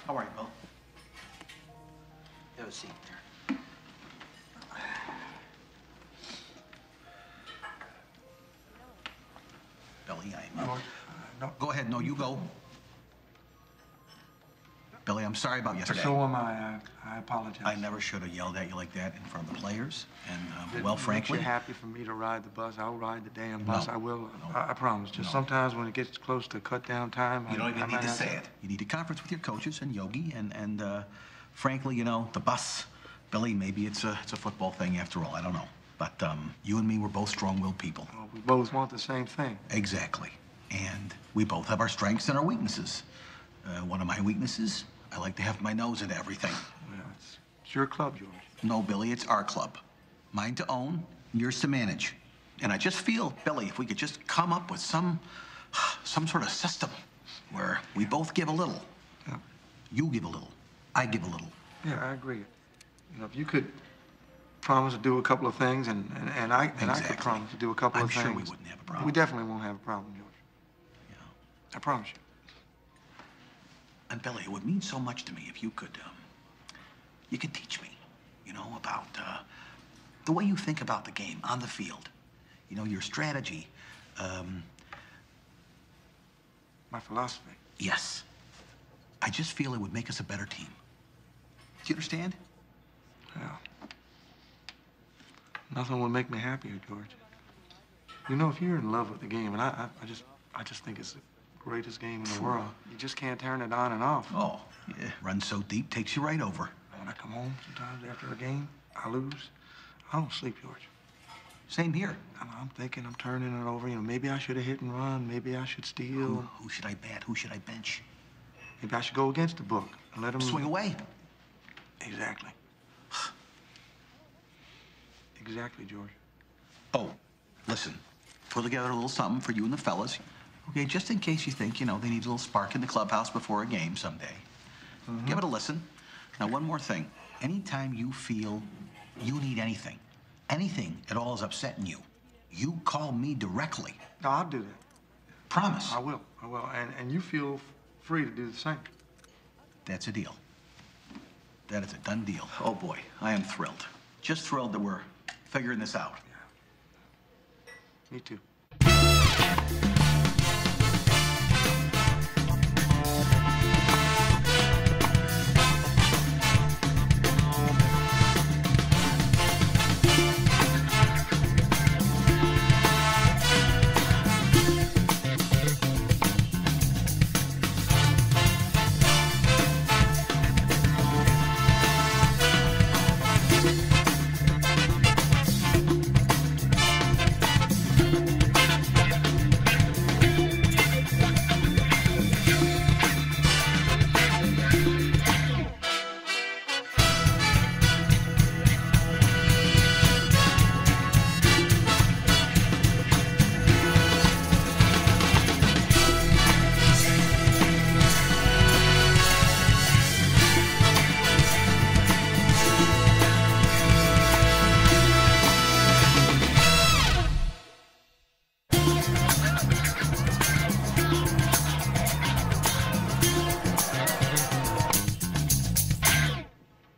How are you, Bill? Have a seat there. Billy, no, go ahead. No, you go. Billy, I'm sorry about yesterday. So am I. I apologize. I never should have yelled at you like that in front of the players. And, well, frankly... If you're happy for me to ride the bus, I'll ride the damn bus. No, I will. No. I promise. Just sometimes when it gets close to cut down time, you don't even need to say it. You need to conference with your coaches and Yogi. And frankly, you know, the bus, Billy, maybe it's a football thing after all. I don't know. But you and me, we're both strong-willed people. Well, we both want the same thing. Exactly. And we both have our strengths and our weaknesses. One of my weaknesses, I like to have my nose into everything. Well, it's your club, George. No, Billy, it's our club. Mine to own, yours to manage. And I just feel, Billy, if we could just come up with some sort of system where we both give a little. Yeah. You give a little, I give a little. Yeah, I agree. You know, if you could promise to do a couple of things and I could promise to do a couple of things. I'm sure we wouldn't have a problem. We definitely won't have a problem, George. Yeah. I promise you. And Billy, it would mean so much to me if you could teach me, you know, about the way you think about the game on the field. You know, your strategy. My philosophy. Yes. I just feel it would make us a better team. Do you understand? Yeah. Nothing would make me happier, George. You know, if you're in love with the game, and I just think it's the greatest game in the world. You just can't turn it on and off. Oh, yeah. Runs so deep, takes you right over. When I come home sometimes after a game, I lose. I don't sleep, George. Same here. I'm thinking, I'm turning it over. You know, maybe I should have hit and run. Maybe I should steal. Who should I bat? Who should I bench? Maybe I should go against the book and let him... Swing away. Exactly. Exactly, George. Oh, listen. Put together a little something for you and the fellas. Okay, just in case you think, you know, they need a little spark in the clubhouse before a game someday. Mm-hmm. Give it a listen. Now, one more thing. Anytime you feel you need anything at all is upsetting you, you call me directly. No, I'll do that. Promise. I will. And you feel free to do the same. That's a deal. That is a done deal. Oh, boy, I am thrilled. Just thrilled that we're figuring this out. Yeah. Me too.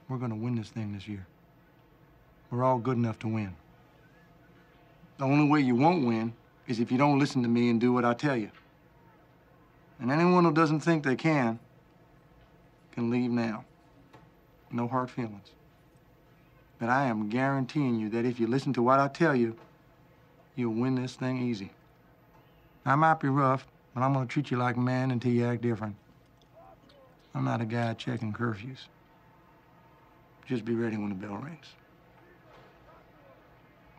We're gonna win this thing this year. We're all good enough to win. The only way you won't win is if you don't listen to me and do what I tell you. And anyone who doesn't think they can leave now. No hard feelings. But I am guaranteeing you that if you listen to what I tell you, you'll win this thing easy. I might be rough, but I'm gonna treat you like a man until you act different. I'm not a guy checking curfews. Just be ready when the bell rings.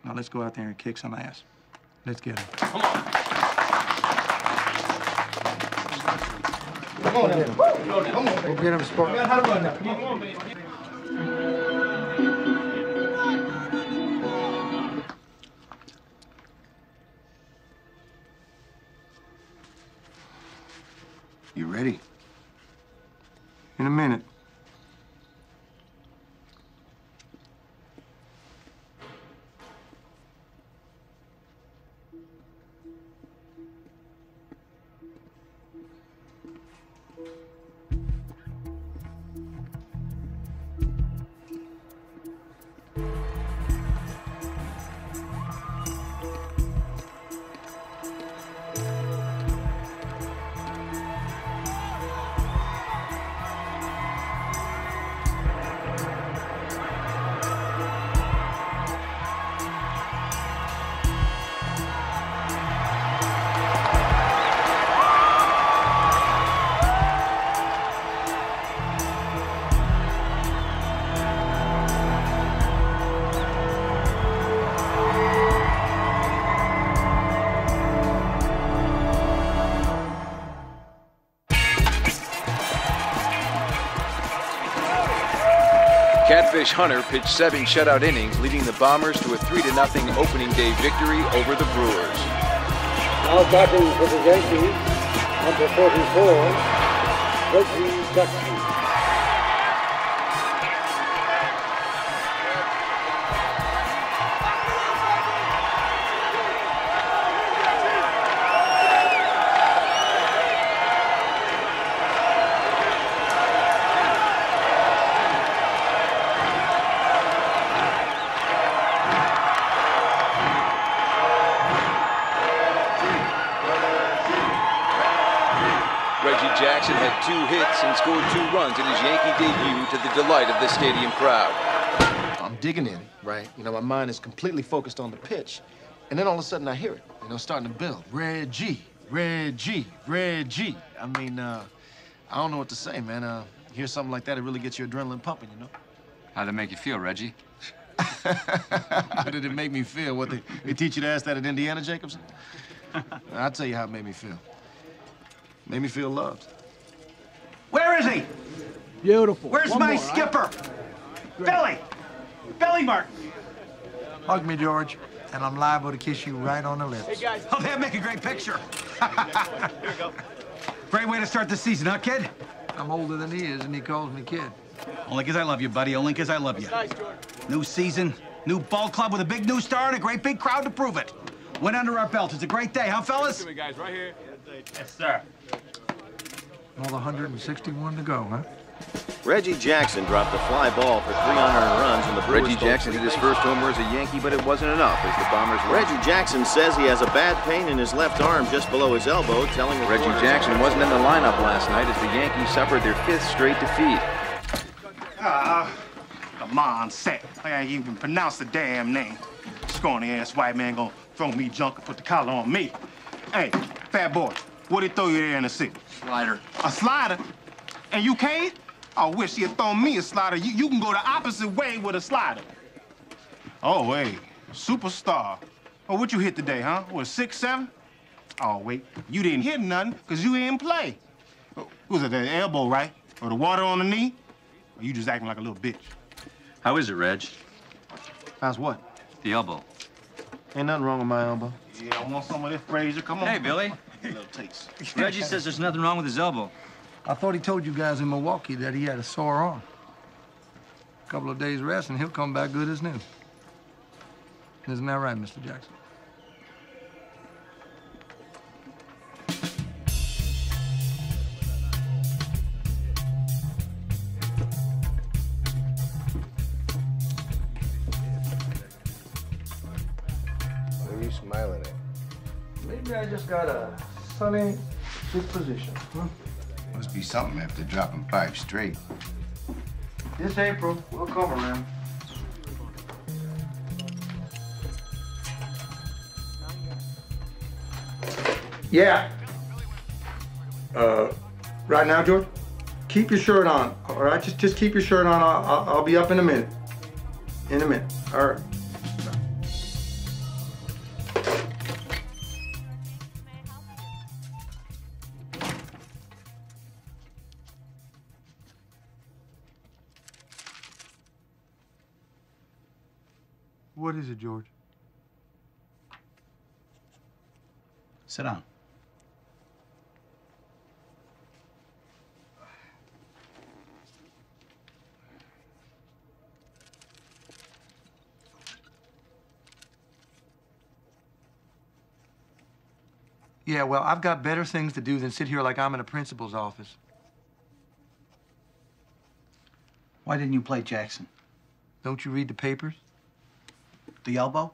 Now let's go out there and kick some ass. Let's get him. Come on. Come on, then. Come on. Go get him, Spark. How to run now. Come on, baby. You ready? In a minute. Catfish Hunter pitched 7 shutout innings, leading the Bombers to a 3-0 opening day victory over the Brewers. Now batting for the Yankees, number 44, Reggie Jackson. Reggie Jackson had 2 hits and scored 2 runs in his Yankee debut to the delight of the stadium crowd. I'm digging in, right? You know, my mind is completely focused on the pitch. And then all of a sudden I hear it, you know, starting to build. Reggie, Reggie, Reggie. I mean, I don't know what to say, man. Hear something like that, it really gets your adrenaline pumping, you know? How'd that make you feel, Reggie? How did it make me feel? What, they teach you to ask that at Indiana, Jacobson? I'll tell you how it made me feel. Made me feel loved. Where is he? Beautiful. Where's One my more, skipper? Billy! Billy Martin! Hug me, George, and I'm liable to kiss you right on the lips. Hey, guys. Oh, that'd make a great picture. Great way to start the season, huh, kid? I'm older than he is, and he calls me kid. Only 'cause I love you, buddy. Only 'cause I love you. Nice, George. New season, new ball club with a big new star and a great big crowd to prove it. Win under our belts. It's a great day, huh, fellas? Guys, right here. Yes, sir. All 161 to go, huh? Reggie Jackson dropped a fly ball for 3 unearned runs in the Brewers. Reggie Jackson hit his first homer as a Yankee, but it wasn't enough as the Bombers won. Reggie Jackson says he has a bad pain in his left arm just below his elbow, telling Reggie Jackson wasn't in the lineup last night as the Yankees suffered their 5th straight defeat. Come on, set. I can't even pronounce the damn name. Scrawny-ass white man gonna throw me junk and put the collar on me. Hey, fat boy, what'd he throw you there in the city? Slider. A slider? And you can't? I wish he had thrown me a slider. You can go the opposite way with a slider. Oh, hey, superstar. Oh, what you hit today, huh? What, 6, 7? Oh, wait, you didn't hit nothing because you didn't play. Was it the elbow, right? Or the water on the knee? Or you just acting like a little bitch? How is it, Reg? How's what? The elbow. Ain't nothing wrong with my elbow. Yeah, I want some of this, Frazier. Come on. Hey, Billy. A little taste. Reggie says there's nothing wrong with his elbow. I thought he told you guys in Milwaukee that he had a sore arm. A couple of days rest, and he'll come back good as new. Isn't that right, Mr. Jackson? What are you smiling at? Maybe I just got a sunny disposition, huh? Must be something after dropping 5 straight. This April, we'll come around. Yeah. Right now, George? Keep your shirt on, all right? Just keep your shirt on. I'll be up in a minute. In a minute, all right. What is it, George? Sit down. Yeah, well, I've got better things to do than sit here like I'm in a principal's office. Why didn't you play Jackson? Don't you read the papers? The elbow?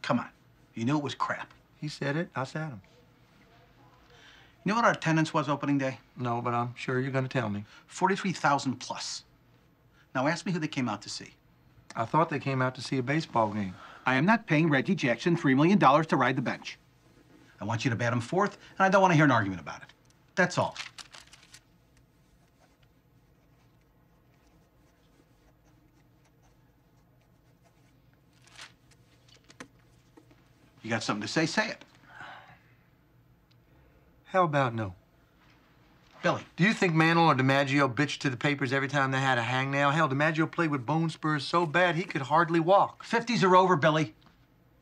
Come on. You knew it was crap. He said it. I sat him. You know what our attendance was opening day? No, but I'm sure you're going to tell me. 43,000 plus. Now ask me who they came out to see. I thought they came out to see a baseball game. I am not paying Reggie Jackson $3 million to ride the bench. I want you to bat him 4th, and I don't want to hear an argument about it. That's all. You got something to say? Say it. How about no? Billy. Do you think Mantle or DiMaggio bitched to the papers every time they had a hangnail? Hell, DiMaggio played with bone spurs so bad he could hardly walk. 50s are over, Billy.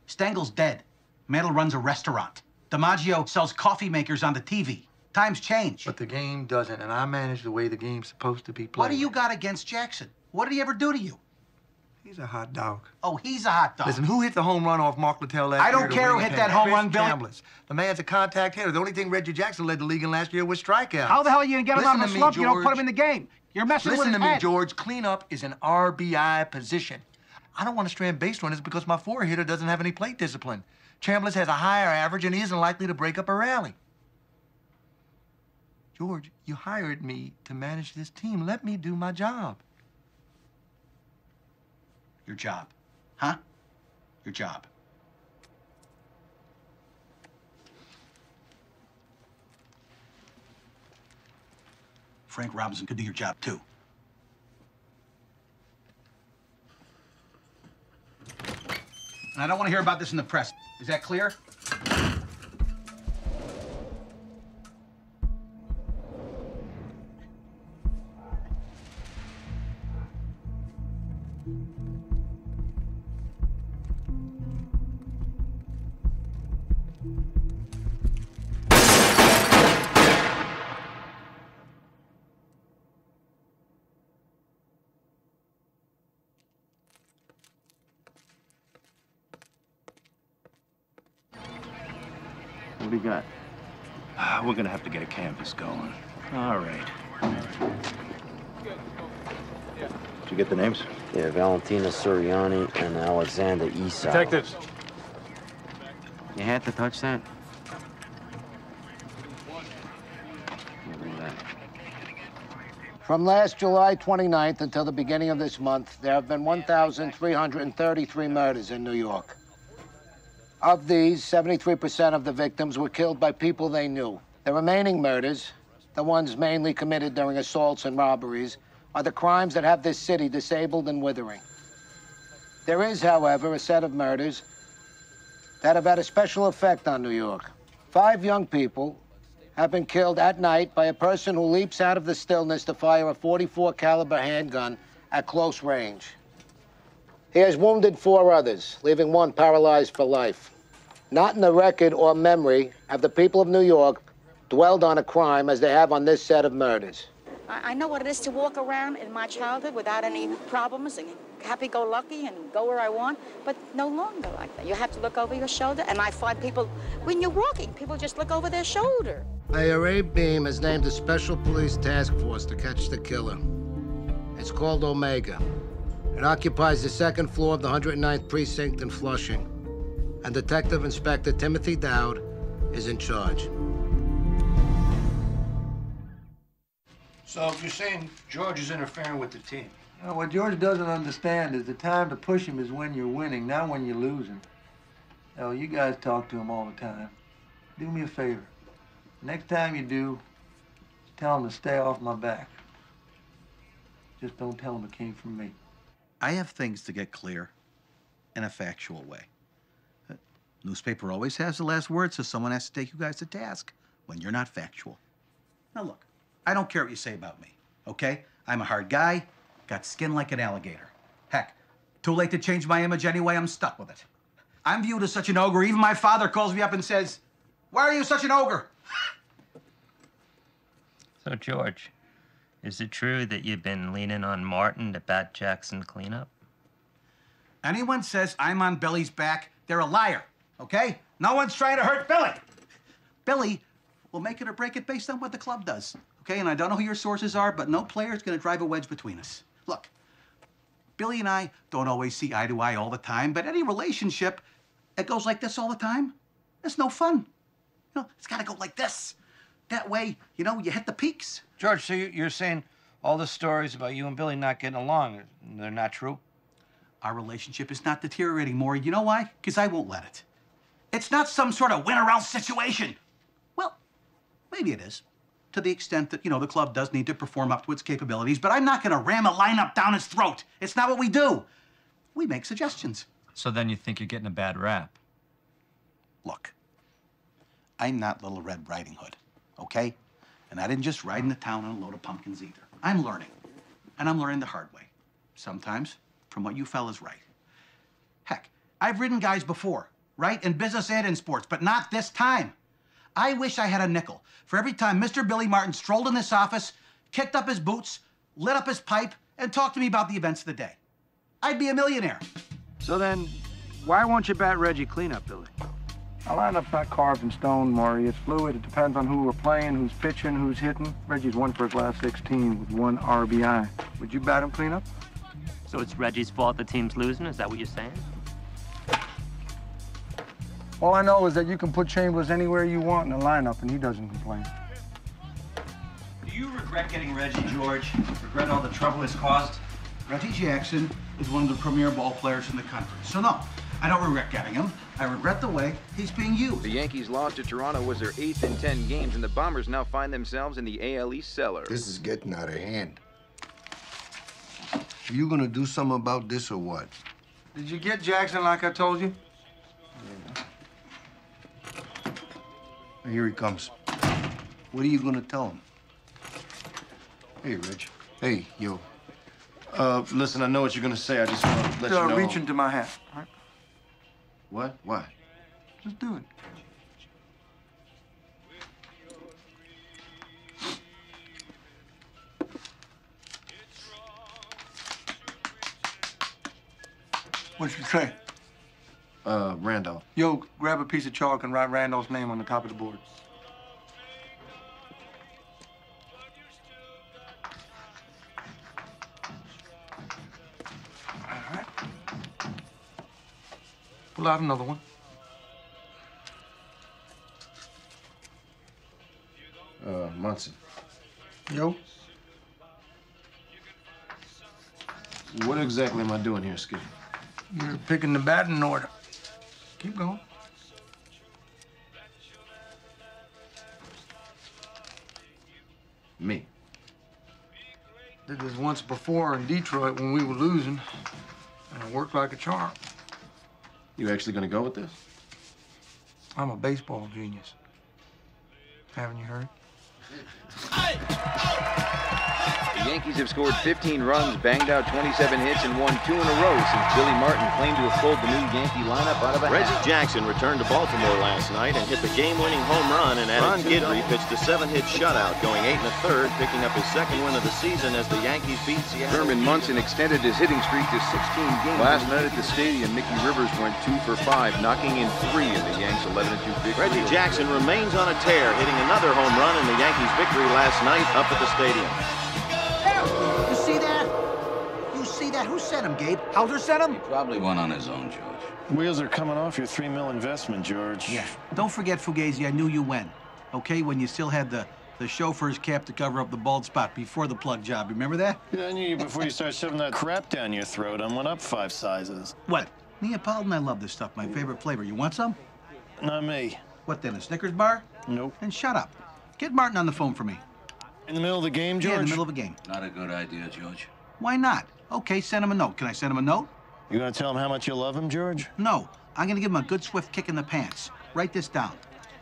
Stengel's dead. Mantle runs a restaurant. DiMaggio sells coffee makers on the TV. Times change. But the game doesn't, and I manage the way the game's supposed to be played. What do you got against Jackson? What did he ever do to you? He's a hot dog. Oh, he's a hot dog. Listen, who hit the home run off Mark Littell last year? I don't care who hit that home run, Billy. Chambliss. The man's a contact hitter. The only thing Reggie Jackson led the league in last year was strikeouts. How the hell are you gonna get him out of the Listen to me, slump? You don't put George. him in the game. You're messing with Listen his to me, head. George. Cleanup is an RBI position. I don't want to strand base runners because my four hitter doesn't have any plate discipline. Chambliss has a higher average, and he isn't likely to break up a rally. George, you hired me to manage this team. Let me do my job. Your job. Huh? Your job. Frank Robinson could do your job, too. And I don't want to hear about this in the press. Is that clear? What do you got? We're gonna have to get a canvas going. All right. Did you get the names? Yeah, Valentina Suriani and Alexander Esau. Detectives. You had to touch that? From last July 29th until the beginning of this month, there have been 1,333 murders in New York. Of these, 73% of the victims were killed by people they knew. The remaining murders, the ones mainly committed during assaults and robberies, are the crimes that have this city disabled and withering. There is, however, a set of murders that have had a special effect on New York. 5 young people have been killed at night by a person who leaps out of the stillness to fire a .44 caliber handgun at close range. He has wounded 4 others, leaving 1 paralyzed for life. Not in the record or memory have the people of New York dwelled on a crime as they have on this set of murders. I know what it is to walk around in my childhood without any problems and happy-go-lucky and go where I want, but no longer like that. You have to look over your shoulder, and I find people, when you're walking, people just look over their shoulder. Mayor Abe Beam has named a special police task force to catch the killer. It's called Omega. It occupies the 2nd floor of the 109th Precinct in Flushing. And Detective Inspector Timothy Dowd is in charge. So you're saying George is interfering with the team? You know, what George doesn't understand is the time to push him is when you're winning, not when you're losing. Hell, you guys talk to him all the time. Do me a favor. Next time you do, tell him to stay off my back. Just don't tell him it came from me. I have things to get clear in a factual way. Newspaper always has the last word, so someone has to take you guys to task when you're not factual. Now look, I don't care what you say about me, okay? I'm a hard guy, got skin like an alligator. Heck, too late to change my image anyway, I'm stuck with it. I'm viewed as such an ogre, even my father calls me up and says, "Why are you such an ogre?" So, George, is it true that you've been leaning on Martin to bat Jackson cleanup? Anyone says I'm on Billy's back, they're a liar, okay? No one's trying to hurt Billy. Billy will make it or break it based on what the club does, okay? And I don't know who your sources are, but no player's gonna drive a wedge between us. Look, Billy and I don't always see eye to eye all the time, but any relationship that goes like this all the time, it's no fun. You know, it's gotta go like this. That way, you know, you hit the peaks. George, so you're saying all the stories about you and Billy not getting along, they're not true? Our relationship is not deteriorating, Maury. You know why? Because I won't let it. It's not some sort of win-or-else situation. Well, maybe it is, to the extent that, you know, the club does need to perform up to its capabilities, but I'm not going to ram a lineup down his throat. It's not what we do. We make suggestions. So then you think you're getting a bad rap? Look, I'm not Little Red Riding Hood, okay? And I didn't just ride into town on a load of pumpkins either. I'm learning. And I'm learning the hard way. Sometimes from what you fellas write. Heck, I've ridden guys before, right? In business and in sports, but not this time. I wish I had a nickel for every time Mr. Billy Martin strolled in this office, kicked up his boots, lit up his pipe, and talked to me about the events of the day. I'd be a millionaire. So then, why won't you bat Reggie cleanup, Billy? Our lineup's not carved in stone, Maury. It's fluid. It depends on who we're playing, who's pitching, who's hitting. Reggie's won for his last 16 with 1 RBI. Would you bat him cleanup? So it's Reggie's fault the team's losing? Is that what you're saying? All I know is that you can put Chambers anywhere you want in the lineup, and he doesn't complain. Do you regret getting Reggie, George? Regret all the trouble it's caused? Reggie Jackson is one of the premier ball players in the country. So no, I don't regret getting him. I regret the way he's being used. The Yankees' loss to Toronto was their 8th in 10 games, and the Bombers now find themselves in the AL East cellar. This is getting out of hand. Are you gonna do something about this or what? Did you get Jackson like I told you? Here he comes. What are you gonna tell him? Hey, Rich. Hey, yo. Listen, I know what you're gonna say. I just want to let you know. Reach into my hat. All right? What? Why? Just do it. What'd you say? Randolph. Yo, grab a piece of chalk and write Randolph's name on the top of the board. All right. Pull out another one. Munson. Yo. What exactly am I doing here, Skip? You're picking the batting order. Keep going. Me. Did this once before in Detroit when we were losing, and it worked like a charm. You actually gonna go with this? I'm a baseball genius. Haven't you heard? The Yankees have scored 15 runs, banged out 27 hits, and won 2 in a row since Billy Martin claimed to have pulled the new Yankee lineup out of a Reggie hat. Jackson returned to Baltimore last night and hit the game-winning home run, and Ron Guidry pitched a 7-hit shutout, going 8 1/3, picking up his 2nd win of the season as the Yankees beat Seattle. Herman Munson extended his hitting streak to 16 games. Last night at the stadium, Mickey Rivers went 2 for 5, knocking in 3 in the Yanks' 11-2 victory. Reggie Jackson remains on a tear, hitting another home run in the Yankees' victory last night up at the stadium. You see that? You see that? Who sent him, Gabe? Hauser sent him? Probably went on his own, George. Wheels are coming off your $3 million investment, George. Yeah. Don't forget, Fugazi, I knew you when. Okay, when you still had the chauffeur's cap to cover up the bald spot before the plug job. Remember that? Yeah, I knew you before you started shoving that crap down your throat. I went up 5 sizes. What? Neapolitan, I love this stuff. My favorite flavor. You want some? Not me. What then, a Snickers bar? Nope. Then shut up. Get Martin on the phone for me. In the middle of the game, George? Yeah, in the middle of a game. Not a good idea, George. Why not? Okay, send him a note. Can I send him a note? You gonna tell him how much you love him, George? No. I'm gonna give him a good swift kick in the pants. Write this down.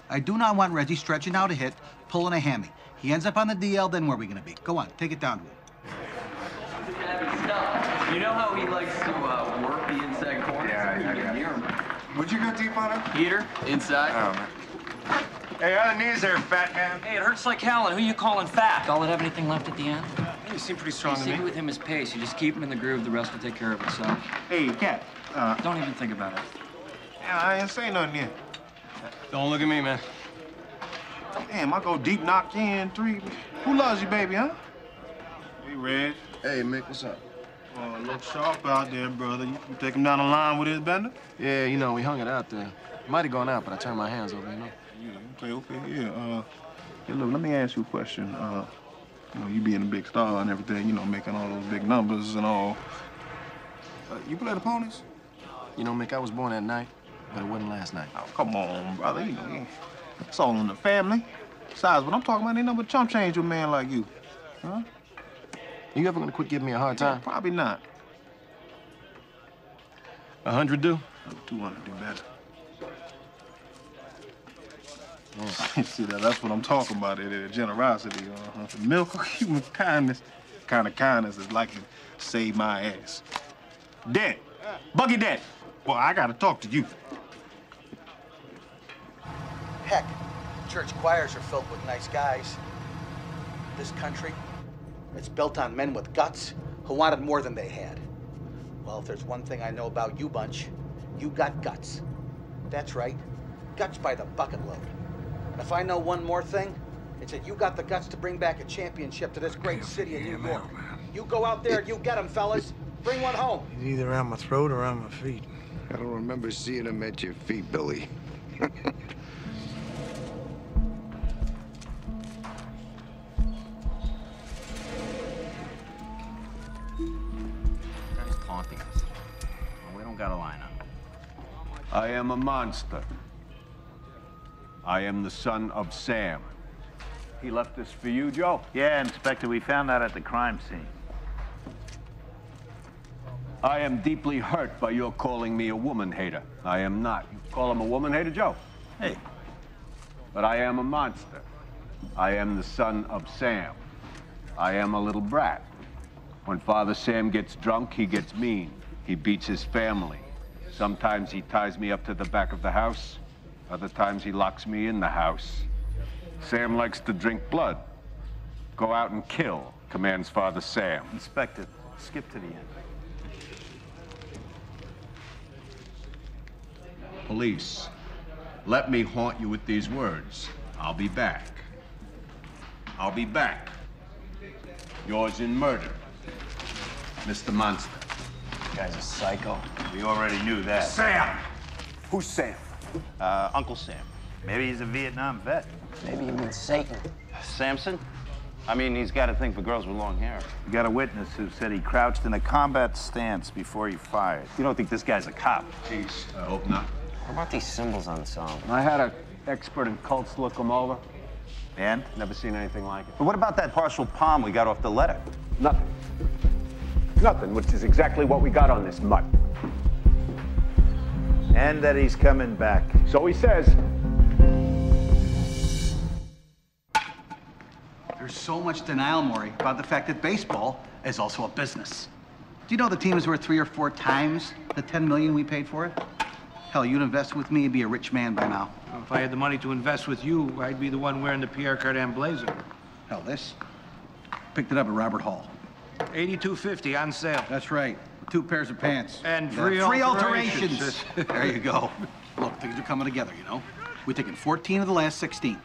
I do not want Reggie stretching out a hit, pulling a hammy. He ends up on the DL, then where are we gonna be? Go on, take it down to him. You know how he likes to work the inside corner? Yeah, I can hear him. Would you go deep on him? Heater, inside. Oh, man. Hey, how the knees there, fat man? Hey, it hurts like hell, and who you calling fat? All it have anything left at the end? You seem pretty strong to Stick me. with him his pace. You just keep him in the groove, the rest will take care of itself. Hey, Cat. Don't even think about it. Yeah, I ain't saying nothing yet. Don't look at me, man. Damn, I go deep, knock in 3. Who loves you, baby, huh? Hey, Red. Hey, Mick, what's up? Oh, look sharp out there, brother. You take him down the line with his bender? Yeah, you know, we hung it out there. Might have gone out, but I turned my hands over, you know. Yeah, okay, yeah. Hey, look, let me ask you a question. You know, you being a big star and everything, you know, making all those big numbers and all. You play the ponies? You know, Mick, I was born that night, but it wasn't last night. Oh, come on, brother. You know, it's all in the family. Besides, what I'm talking about ain't nothing but chump change with a man like you. Huh? You ever gonna quit giving me a hard time? Probably not. 100 do? 200 do better. See, that's what I'm talking about, generosity. The milk of human kindness, kind of kindness is likely to save my ass. Dad, Buggy Dad, well, I gotta talk to you. Heck, church choirs are filled with nice guys. This country, it's built on men with guts who wanted more than they had. Well, if there's one thing I know about you bunch, you got guts. That's right, guts by the bucket load. And if I know one more thing, it's that you got the guts to bring back a championship to this great city of New York. You go out there and you get them, fellas. Bring one home. He's either around my throat or around my feet. I don't remember seeing him at your feet, Billy. He's taunting us. We don't got a line on him. I am a monster. I am the son of Sam. He left this for you, Joe? Yeah, Inspector, we found that at the crime scene. I am deeply hurt by your calling me a woman hater. I am not. You call him a woman hater, Joe? Hey. But I am a monster. I am the son of Sam. I am a little brat. When Father Sam gets drunk, he gets mean. He beats his family. Sometimes he ties me up to the back of the house. Other times he locks me in the house. Sam likes to drink blood. Go out and kill, commands Father Sam. Inspector, skip to the end. Police, let me haunt you with these words. I'll be back. I'll be back. Yours in murder, Mr. Monster. This guy's a psycho. We already knew that. Sam! Who's Sam? Uncle Sam. Maybe he's a Vietnam vet. Maybe you mean Satan. Samson? I mean, he's got a thing for girls with long hair. We got a witness who said he crouched in a combat stance before he fired. You don't think this guy's a cop? Jeez, I hope not. What about these symbols on his arm? I had an expert in cults look them over. And? Never seen anything like it. But what about that partial palm we got off the letter? Nothing. Nothing, which is exactly what we got on this mutt. And that he's coming back. So he says. There's so much denial, Maury, about the fact that baseball is also a business. Do you know the team is worth 3 or 4 times the $10 million we paid for it? Hell, you'd invest with me and be a rich man by now. If I had the money to invest with you, I'd be the one wearing the Pierre Cardin blazer. Hell, this? Picked it up at Robert Hall. $82.50 on sale. That's right. 2 pairs of pants. And Free free alterations. There you go. Look, things are coming together, you know? We've taken 14 of the last 16.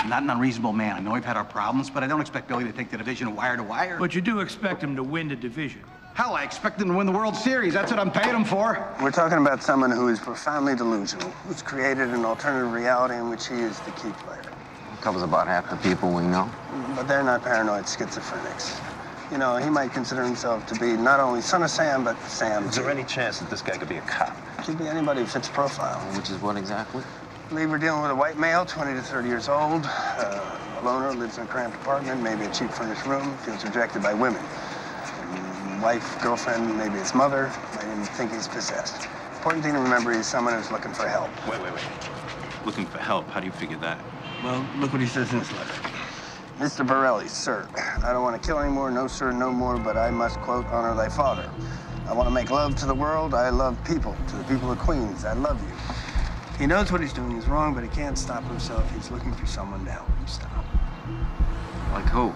I'm not an unreasonable man. I know we've had our problems, but I don't expect Billy to take the division wire to wire. But you do expect him to win the division. Hell, I expect him to win the World Series. That's what I'm paying him for. We're talking about someone who is profoundly delusional, who's created an alternative reality in which he is the key player. Covers about half the people we know. But they're not paranoid schizophrenics. You know, he might consider himself to be not only son of Sam, but Sam. Is there any chance that this guy could be a cop? Could be anybody who fits profile. Which is what exactly? I believe we're dealing with a white male, 20 to 30 years old, a loner, lives in a cramped apartment, maybe a cheap furnished room, feels rejected by women. Wife, girlfriend, maybe his mother, might even think he's possessed. Important thing to remember, he's someone who's looking for help. Wait. Looking for help? How do you figure that? Well, look what he says in his letter. Mr. Borelli, sir, I don't want to kill anymore, no sir, no more, but I must, quote, honor thy father. I want to make love to the world. I love people. To the people of Queens, I love you. He knows what he's doing is wrong, but he can't stop himself. He's looking for someone to help him stop. Like who?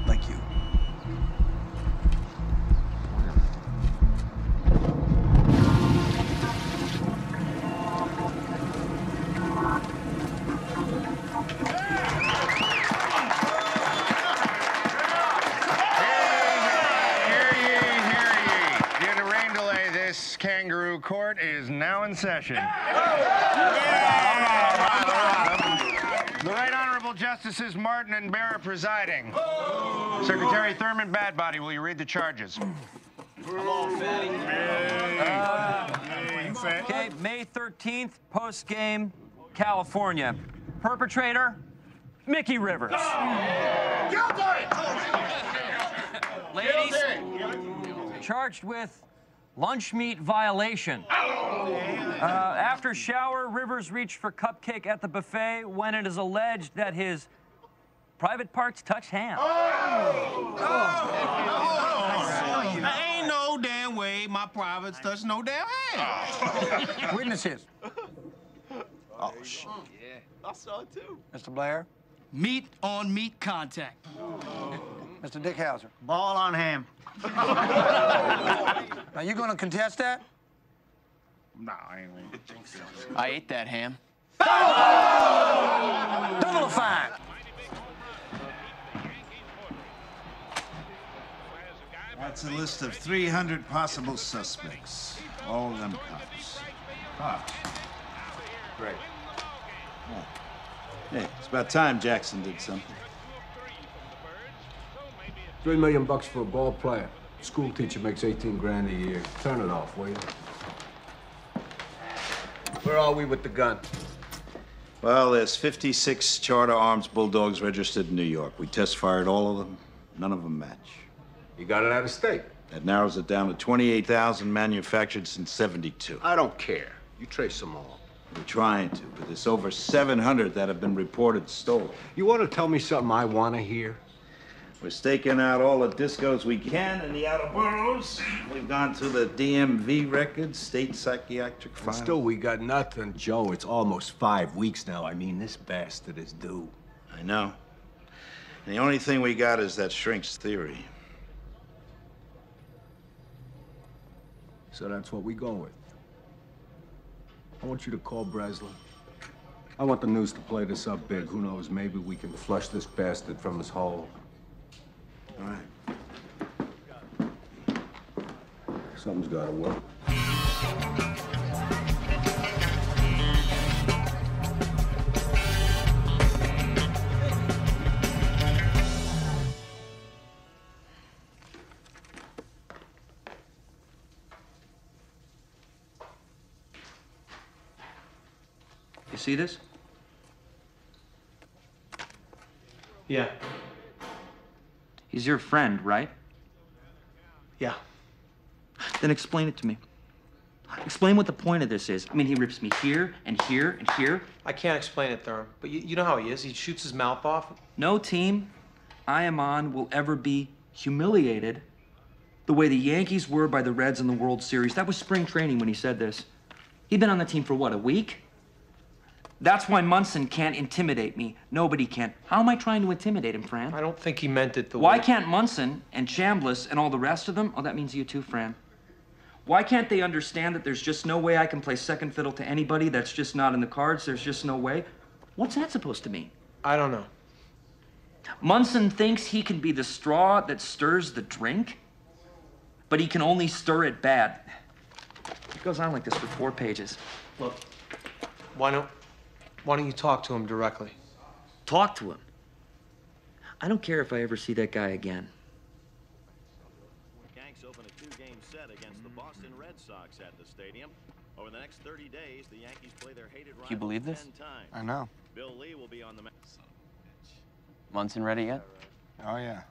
Like you. Kangaroo Court is now in session. The Right Honorable Justices Martin and Barra presiding. Secretary Thurman Badbody, will you read the charges? Come on, Fatty. Okay, May 13th, post-game, California. Perpetrator, Mickey Rivers. Ladies, charged with Lunch meat violation. After shower, Rivers reached for cupcake at the buffet when it is alleged that his private parts touched ham. Ain't no damn way my privates touch no damn hand. Witnesses. Oh, shit. Yeah, I saw it too. Mr. Blair. Meat on meat contact. Mr. Dickhauser. Ball on ham. Are you going to contest that? Nah, I ain't gonna think so. I ate that ham. Double fine. That's a list of 300 possible suspects. All of them cops. Cops. Great. Oh. Hey, it's about time Jackson did something. $3 million for a ball player. School teacher makes 18 grand a year. Turn it off, will you? Where are we with the gun? Well, there's 56 Charter Arms Bulldogs registered in New York. We test-fired all of them. None of them match. You got it out of state. That narrows it down to 28,000 manufactured since '72. I don't care. You trace them all. We're trying to, but there's over 700 that have been reported stolen. You want to tell me something I want to hear? We're staking out all the discos we can in the outer boroughs. We've gone through the DMV records, state psychiatric files. Still, we got nothing. Joe, it's almost 5 weeks now. I mean, this bastard is due. I know. And the only thing we got is that shrink's theory. So that's what we go with. I want you to call Breslin. I want the news to play this up big. Who knows, maybe we can flush this bastard from his hole. All right. Something's gotta work. You see this? Yeah. He's your friend, right? Yeah. Then explain it to me. Explain what the point of this is. I mean, he rips me here and here and here. I can't explain it, Thurm, but you know how he is. He shoots his mouth off. No team I am on will ever be humiliated the way the Yankees were by the Reds in the World Series. That was spring training when he said this. He'd been on the team for what, a week? That's why Munson can't intimidate me. Nobody can. How am I trying to intimidate him, Fran? I don't think he meant it the way... Why can't Munson and Chambliss and all the rest of them? Oh, that means you too, Fran. Why can't they understand that there's just no way I can play second fiddle to anybody? That's just not in the cards. There's just no way. What's that supposed to mean? I don't know. Munson thinks he can be the straw that stirs the drink, but he can only stir it bad. It goes on like this for 4 pages. Look, why don't you talk to him directly? Talk to him? I don't care if I ever see that guy again. Yanks open a 2-game set against the Boston Red Sox at the stadium. Over the next 30 days, the Yankees play their hated rival You believe this? 10 times. I know. Bill Lee will be on the mound. Munson ready yet? Oh, yeah.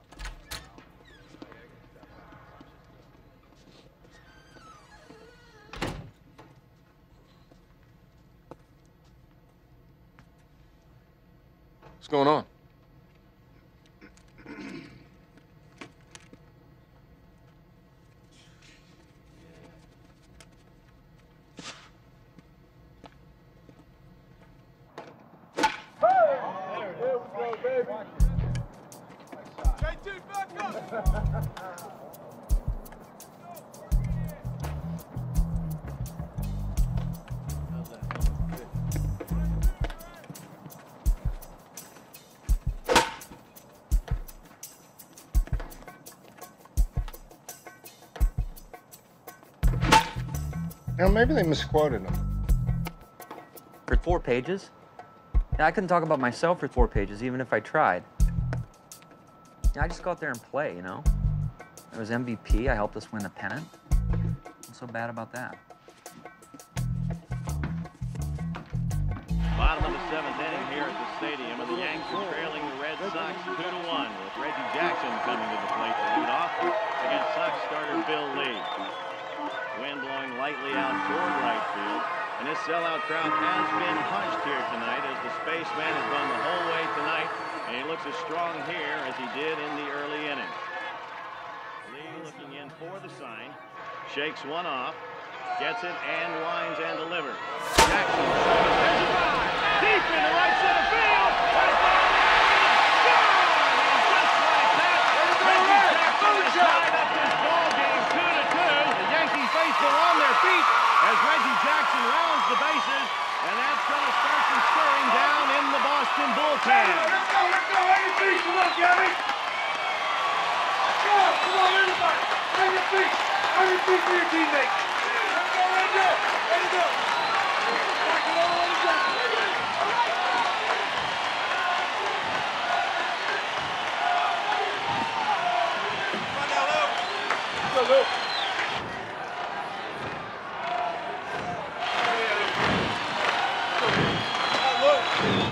What's going on? You know, maybe they misquoted him. For 4 pages? Yeah, I couldn't talk about myself for 4 pages, even if I tried. Yeah, I just go out there and play, you know? I was MVP. I helped us win the pennant. What's so bad about that? Bottom of the 7th inning here at the stadium, and the Yanks are trailing the Red Sox 2-1 with Reggie Jackson coming to the plate to lead off against Sox starter Bill Lee. slightly out toward right field. And this sellout crowd has been hushed here tonight as the spaceman has gone the whole way tonight. And he looks as strong here as he did in the early innings. Lee looking in for the sign. Shakes one off. Gets it and winds and delivers. Jackson. There's a drive. Deep in the right center field. Right by. Gone! And just like that, Reggie Jackson has tied up this ball game 2-2. The Yankee faithful on their feet as Reggie Jackson rounds the bases, and that's going to start some stirring down in the Boston bullpen. Let's go, everybody! Come on, Gabby! Let's go! Come on, everybody! On your feet! On your feet for your teammates! Let's go, let's go! Let's go! Back it all, let's go! Come on now, Lou! Let's go, Lou!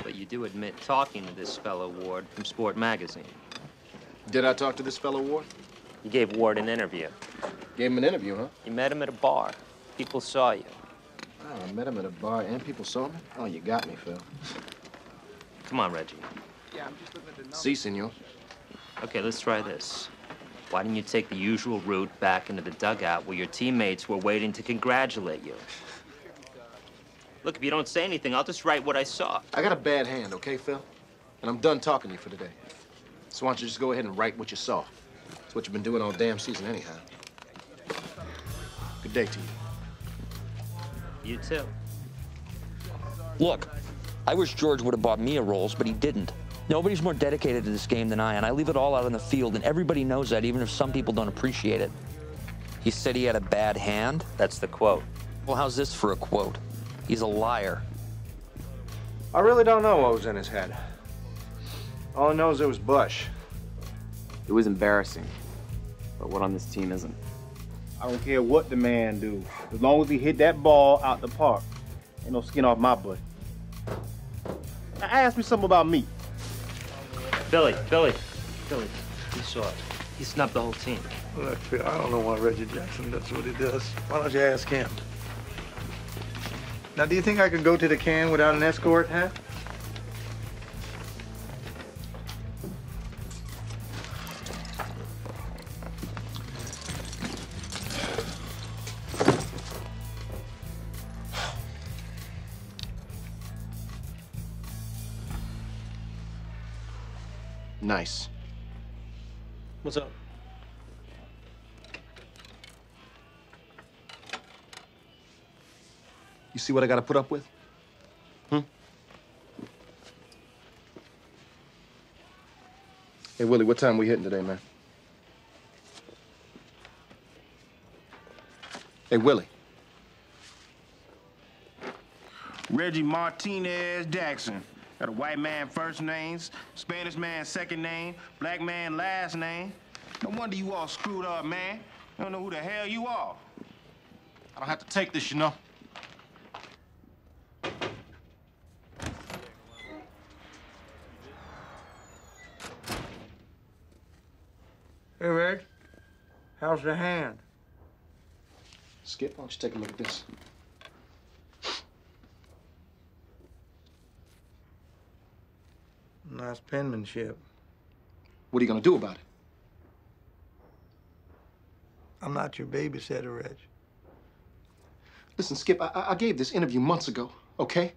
But you do admit talking to this fellow Ward from Sport Magazine. Did I talk to this fellow, Ward? You gave Ward an interview. Gave him an interview, huh? You met him at a bar. People saw you. Oh, I met him at a bar and people saw me? Oh, you got me, Phil. Come on, Reggie. Yeah, I'm just looking at the numbers. Si, senor. Okay, let's try this. Why didn't you take the usual route back into the dugout where your teammates were waiting to congratulate you? Look, if you don't say anything, I'll just write what I saw. I got a bad hand, okay, Phil? And I'm done talking to you for today. So why don't you just go ahead and write what you saw? It's what you've been doing all damn season anyhow. Good day to you. You too. Look, I wish George would have bought me a Rolls, but he didn't. Nobody's more dedicated to this game than I, and I leave it all out on the field, and everybody knows that, even if some people don't appreciate it. He said he had a bad hand? That's the quote. Well, how's this for a quote? He's a liar. I really don't know what was in his head. All I know is it was Bush. It was embarrassing, but what on this team isn't? I don't care what the man do. As long as he hit that ball out the park, ain't no skin off my butt. Now ask me something about me. Billy, you saw it. He snubbed the whole team. Look, Phil, I don't know why Reggie Jackson does what he does. Why don't you ask him? Now, do you think I could go to the can without an escort, huh? Nice. What's up? You see what I gotta put up with? Hey, Willie, what time we hitting today, man? Hey, Willie. Reggie Martinez Jackson. Got a white man first names, Spanish man second name, black man last name. No wonder you all screwed up, man. You don't know who the hell you are. I don't have to take this, you know. Hey, Reg, how's your hand? Skip, why don't you take a look at this? Nice penmanship. What are you gonna do about it? I'm not your babysitter, Reg. Listen, Skip, I gave this interview months ago, okay?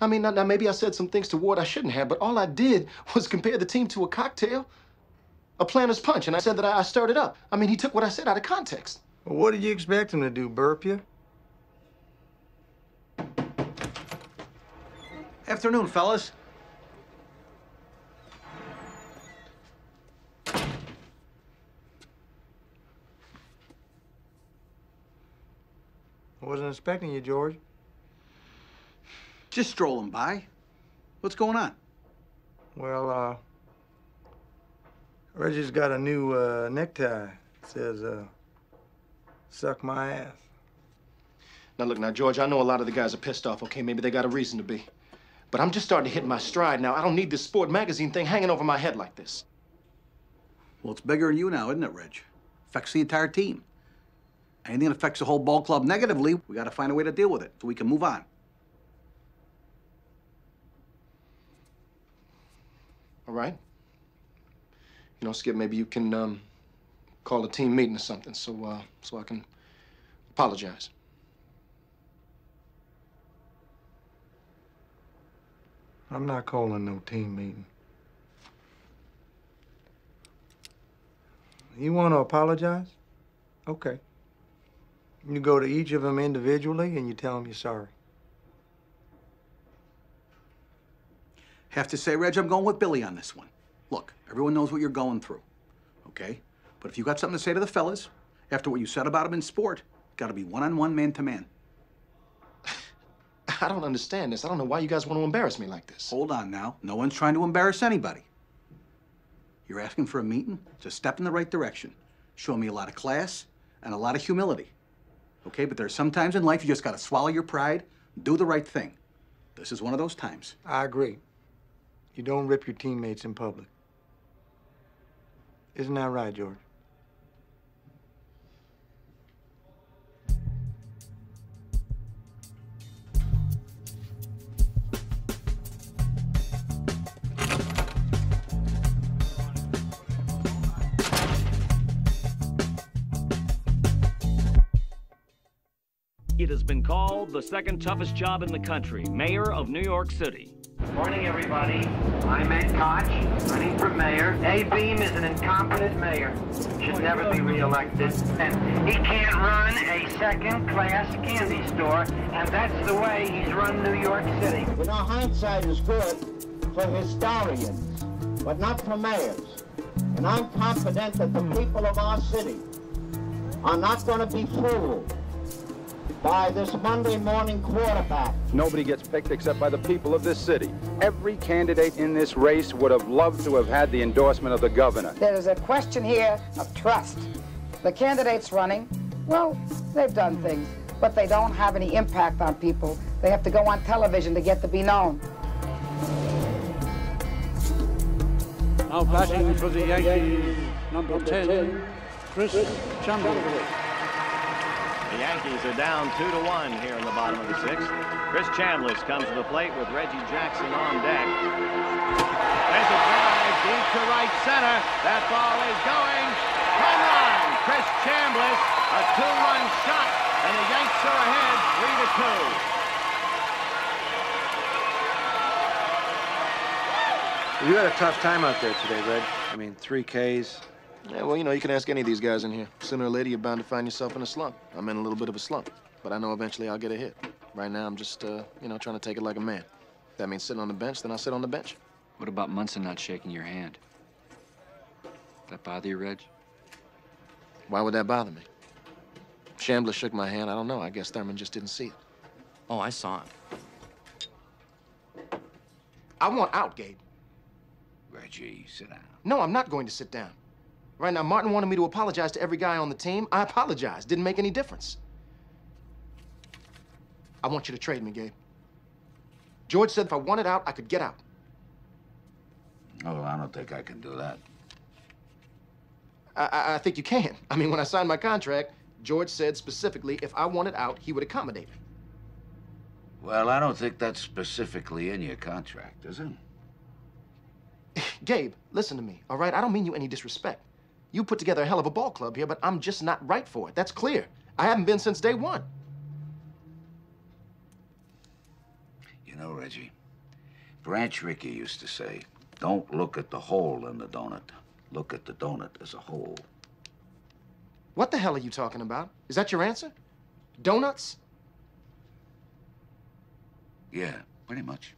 I mean, now maybe I said some things to Ward I shouldn't have, but all I did was compare the team to a cocktail, a planter's punch, and I said that I stirred it up. I mean, he took what I said out of context. Well, what did you expect him to do, burp you? Afternoon, fellas. I wasn't expecting you, George. Just strolling by. What's going on? Well, Reggie's got a new necktie. It says, suck my ass. Now, look, George, I know a lot of the guys are pissed off, okay? Maybe they got a reason to be. But I'm just starting to hit my stride now. I don't need this Sport Magazine thing hanging over my head like this. Well, it's bigger than you now, isn't it, Reg? Affects the entire team. Anything that affects the whole ball club negatively, we got to find a way to deal with it so we can move on. All right. You know, Skip, maybe you can call a team meeting or something so I can apologize. I'm not calling no team meeting. You want to apologize? Okay. You go to each of them individually and you tell them you're sorry. Have to say, Reg, I'm going with Billy on this one. Look, everyone knows what you're going through, okay? But if you got something to say to the fellas, after what you said about them in sport, got to be one-on-one, man-to-man. I don't understand this. I don't know why you guys want to embarrass me like this. Hold on now. No one's trying to embarrass anybody. You're asking for a meeting? It's a step in the right direction. Show me a lot of class and a lot of humility. Okay, but there's some times in life you just got to swallow your pride, do the right thing. This is one of those times. I agree. You don't rip your teammates in public. Isn't that right, George? It has been called the second toughest job in the country, mayor of New York City. Morning, everybody. I'm Ed Koch, running for mayor. A-Beam is an incompetent mayor. Should never be reelected. And he can't run a second-class candy store, and that's the way he's run New York City. You know, hindsight is good for historians, but not for mayors. And I'm confident that the people of our city are not going to be fooled by this Monday morning quarterback. Nobody gets picked except by the people of this city. Every candidate in this race would have loved to have had the endorsement of the governor. There is a question here of trust. The candidates running, well, they've done things, but they don't have any impact on people. They have to go on television to get to be known. Now batting for the Yankees, number 10, Chris Chamberlain. The Yankees are down 2-1 here in the bottom of the sixth. Chris Chambliss comes to the plate with Reggie Jackson on deck. There's a drive deep to right center. That ball is going. Home run! Chris Chambliss, a two-run shot, and the Yanks are ahead 3-2. You had a tough time out there today, Red. I mean, 3 Ks. Yeah, well, you know, you can ask any of these guys in here. Sooner or later, you're bound to find yourself in a slump. I'm in a little bit of a slump, but I know eventually I'll get a hit. Right now, I'm just, you know, trying to take it like a man. If that means sitting on the bench, then I'll sit on the bench. What about Munson not shaking your hand? That bother you, Reg? Why would that bother me? Chambliss shook my hand. I don't know. I guess Thurman just didn't see it. Oh, I saw him. I want out, Gabe. Reggie, sit down. No, I'm not going to sit down. Right now, Martin wanted me to apologize to every guy on the team. I apologized. Didn't make any difference. I want you to trade me, Gabe. George said if I wanted out, I could get out. Oh, well, I don't think I can do that. I think you can. I mean, when I signed my contract, George said specifically if I wanted out, he would accommodate me. Well, I don't think that's specifically in your contract, is it? Gabe, listen to me, all right? I don't mean you any disrespect. You put together a hell of a ball club here, but I'm just not right for it. That's clear. I haven't been since day one. You know, Reggie, Branch Rickey used to say, don't look at the hole in the donut. Look at the donut as a whole. What the hell are you talking about? Is that your answer? Donuts? Yeah, pretty much.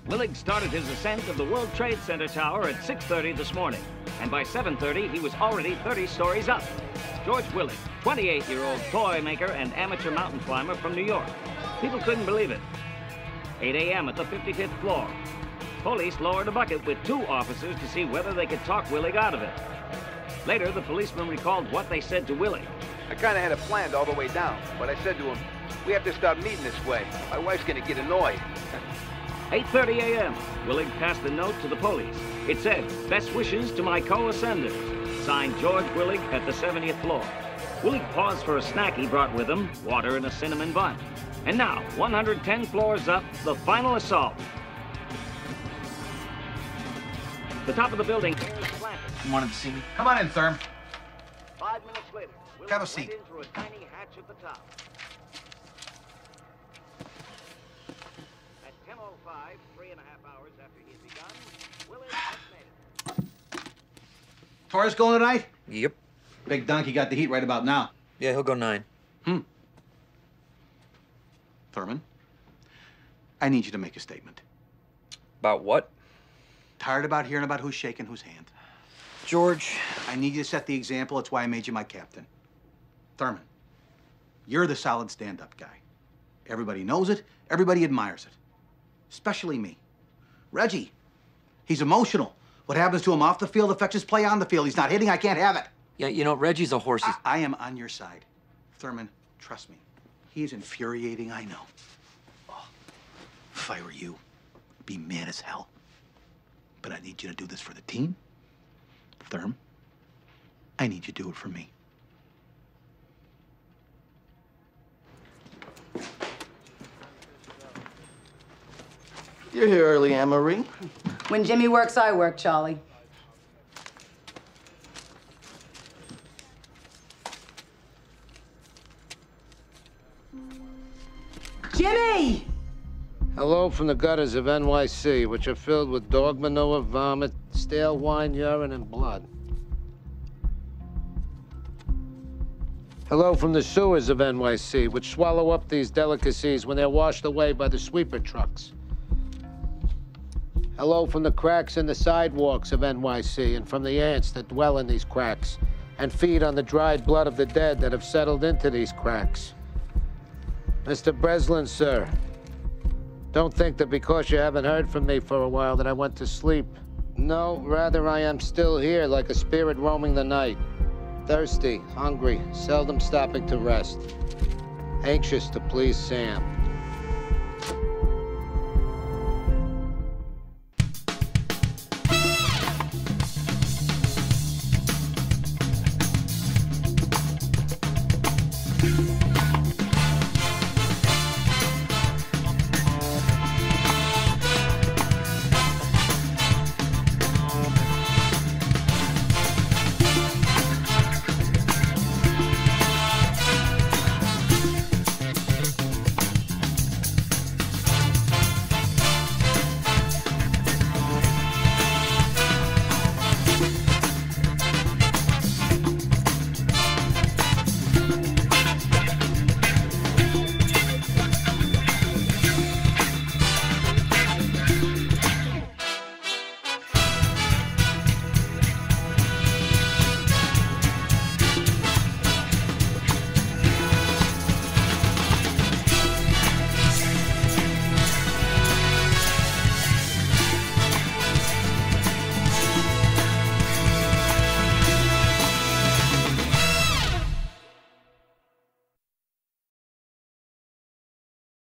Willig started his ascent of the World Trade Center tower at 6:30 this morning, and by 7:30 he was already 30 stories up. George Willig, 28-year-old toy maker and amateur mountain climber from New York. People couldn't believe it. 8 a.m. at the 55th floor. Police lowered a bucket with 2 officers to see whether they could talk Willig out of it. Later, the policeman recalled what they said to Willig. I kind of had it planned all the way down, but I said to him, we have to stop meeting this way. My wife's going to get annoyed. 8:30 a.m. Willig passed the note to the police. It said, best wishes to my co-ascenders. signed George Willig at the 70th floor. Willig paused for a snack he brought with him, water and a cinnamon bun. And now, 110 floors up, the final assault. The top of the building is planted. You wanted to see me? Come on in, Therm. 5 minutes later, Willig Have a seat. went in through a tiny hatch at the top. At 10:05, 3.5 hours after he had begun, Willig just made it. Torres going tonight? Yep. Big Donkey got the heat right about now. Yeah, he'll go 9. Thurman, I need you to make a statement. About what? Tired about hearing about who's shaking whose hand. George. I need you to set the example. That's why I made you my captain. Thurman, you're the solid stand-up guy. Everybody knows it. Everybody admires it. Especially me. Reggie, he's emotional. What happens to him off the field affects his play on the field. He's not hitting. I can't have it. Yeah, you know, Reggie's a horse. I am on your side. Thurman, trust me. He's infuriating, I know. Oh, if I were you, I'd be mad as hell. But I need you to do this for the team. Thurm, I need you to do it for me. You're here early, Anne-Marie. When Jimmy works, I work, Charlie. Jimmy! Hello from the gutters of NYC, which are filled with dog manure, vomit, stale wine, urine, and blood. Hello from the sewers of NYC, which swallow up these delicacies when they're washed away by the sweeper trucks. Hello from the cracks in the sidewalks of NYC and from the ants that dwell in these cracks and feed on the dried blood of the dead that have settled into these cracks. Mr. Breslin, sir, don't think that because you haven't heard from me for a while that I went to sleep. No, rather I am still here like a spirit roaming the night. Thirsty, hungry, seldom stopping to rest. Anxious to please Sam.